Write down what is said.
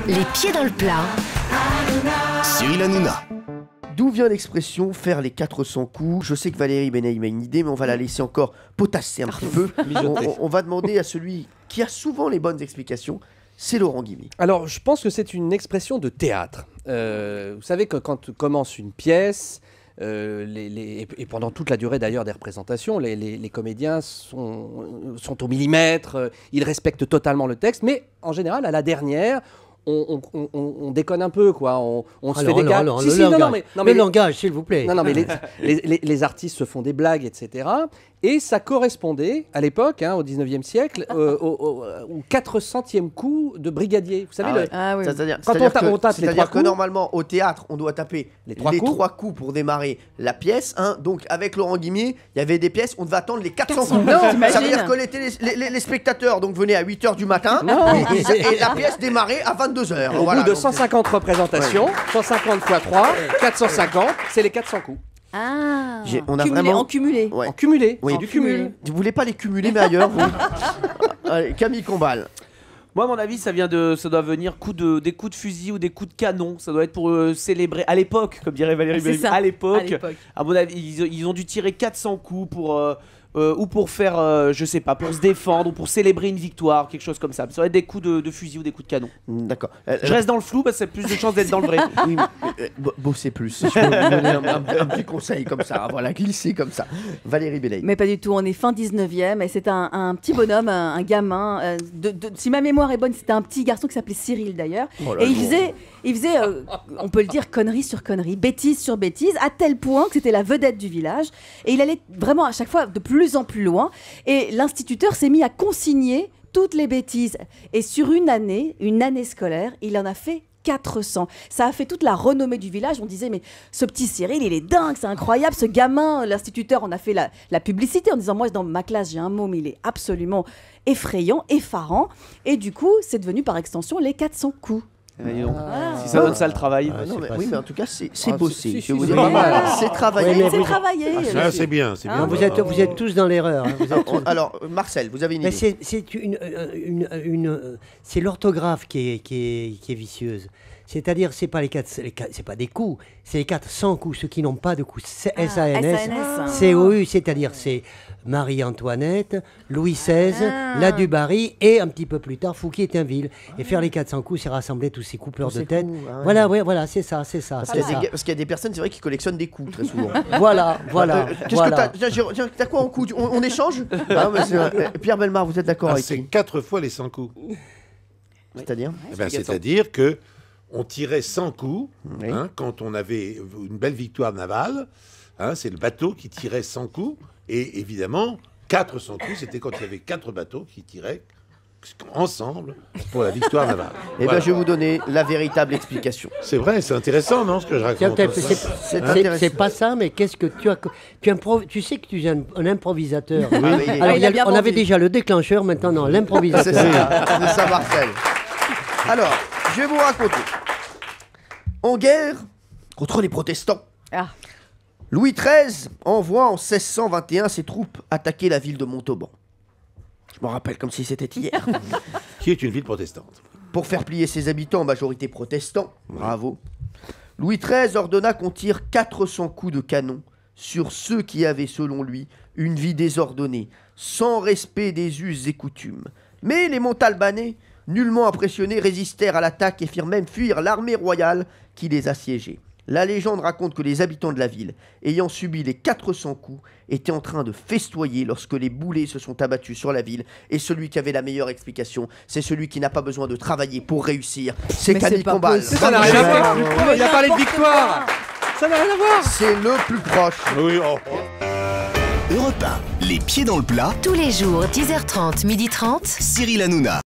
Les pieds dans le plat. Cyril Hanouna. D'où vient l'expression faire les 400 coups? Je sais que Valérie Benaïm a une idée, mais on va la laisser encore potasser un petit peu. On va demander à celui qui a souvent les bonnes explications, c'est Laurent Guimi. Alors, je pense que c'est une expression de théâtre. Vous savez que quand commence une pièce, et pendant toute la durée d'ailleurs des représentations, les comédiens sont au millimètre, ils respectent totalement le texte, mais en général, à la dernière, on déconne un peu, quoi. On se fait des gars. Le langage, s'il vous plaît. Non, mais les artistes se font des blagues, etc. Et ça correspondait, à l'époque, au 19e siècle, au 400e coup de brigadier. Vous savez, oui. C'est-à-dire que normalement, au théâtre, on doit taper les trois coups pour démarrer la pièce. Donc, avec Laurent Guimi, il y avait des pièces, on devait attendre les 400 coups. Ça veut dire que les spectateurs venaient à 8h du matin et la pièce démarrait à 22h. Au bout de 150 représentations, 150 x 3, 450, c'est les 400 coups. Ah, on a vraiment en cumulé. Ouais. En cumulé, oui. du cumul. Vous voulez pas les cumuler, mais ailleurs vous. Allez, Camille Combal. Moi, à mon avis, ça doit venir des coups de fusil ou des coups de canon. Ça doit être pour célébrer, à l'époque, comme dirait Valérie Benaïm, à l'époque, à mon avis, ils ont dû tirer 400 coups ou pour faire, je sais pas, pour se défendre ou pour célébrer une victoire, quelque chose comme ça. Ça va être des coups de fusil ou des coups de canon. D'accord. Je reste dans le flou parce que c'est plus de chances d'être dans le vrai. Oui, bossez plus. Si je peux vous donner un petit conseil comme ça, voilà, glisser comme ça. Valérie Benaïm. Mais pas du tout, on est fin 19e et c'est un petit bonhomme, un gamin. Si ma mémoire est bonne, c'était un petit garçon qui s'appelait Cyril d'ailleurs. Et il faisait on peut le dire, connerie sur connerie, bêtise sur bêtise, à tel point que c'était la vedette du village. Et il allait vraiment à chaque fois de plus en plus loin. Et l'instituteur s'est mis à consigner toutes les bêtises. Et sur une année scolaire, il en a fait 400. Ça a fait toute la renommée du village. On disait, mais ce petit Cyril, il est dingue, c'est incroyable. Ce gamin, l'instituteur, on a fait la publicité en disant, moi, dans ma classe, j'ai un mot, mais il est absolument effrayant, effarant. Et du coup, c'est devenu par extension les 400 coups. Si ça donne ça le travail. Mais en tout cas, c'est bossé. C'est travaillé. C'est travaillé. C'est bien. Vous êtes tous dans l'erreur. Alors, Marcel, vous avez une idée. C'est l'orthographe qui est vicieuse. C'est-à-dire, c'est pas des coups, c'est les 400 coups, ceux qui n'ont pas de coups. S-A-N-S, C-O-U, c'est-à-dire c'est Marie-Antoinette, Louis XVI, la Dubarry et un petit peu plus tard Fouquier-Tinville. Et faire les 400 coups, c'est rassembler tous ces coupleurs de tête. Voilà, c'est ça. Parce qu'il y a des personnes, c'est vrai, qui collectionnent des coups très souvent. Voilà. T'as quoi en coups? On échange? Pierre Bellemare, vous êtes d'accord avec c'est 4 fois les 100 coups. C'est-à-dire? C'est-à-dire que on tirait 100 coups quand on avait une belle victoire navale. C'est le bateau qui tirait 100 coups. Et évidemment, 400 coups, c'était quand il y avait 4 bateaux qui tiraient ensemble pour la victoire navale. Et bien, je vais vous donner la véritable explication. C'est vrai, c'est intéressant, non, ce que je raconte. C'est pas ça, mais qu'est-ce que tu sais que tu es un improvisateur. Alors, on avait déjà le déclencheur, maintenant, non, l'improvisateur. C'est ça, Marcel. Alors, je vais vous raconter. En guerre contre les protestants, Louis XIII envoie en 1621 ses troupes attaquer la ville de Montauban. Je m'en rappelle comme si c'était hier. Qui est une ville protestante. Pour faire plier ses habitants en majorité protestants, bravo, Louis XIII ordonna qu'on tire 400 coups de canon sur ceux qui avaient, selon lui, une vie désordonnée, sans respect des us et coutumes. Mais les Montalbanais, nullement impressionnés, résistèrent à l'attaque et firent même fuir l'armée royale qui les assiégeait. La légende raconte que les habitants de la ville, ayant subi les 400 coups, étaient en train de festoyer lorsque les boulets se sont abattus sur la ville. Et celui qui avait la meilleure explication, c'est celui qui n'a pas besoin de travailler pour réussir. C'est Camille Combal. Ça n'a rien à voir. Il a parlé de victoire. Ça n'a rien à voir. C'est le plus proche. Oui, Europe 1, les pieds dans le plat. Tous les jours, 10h30, 12h30. Cyril Hanouna.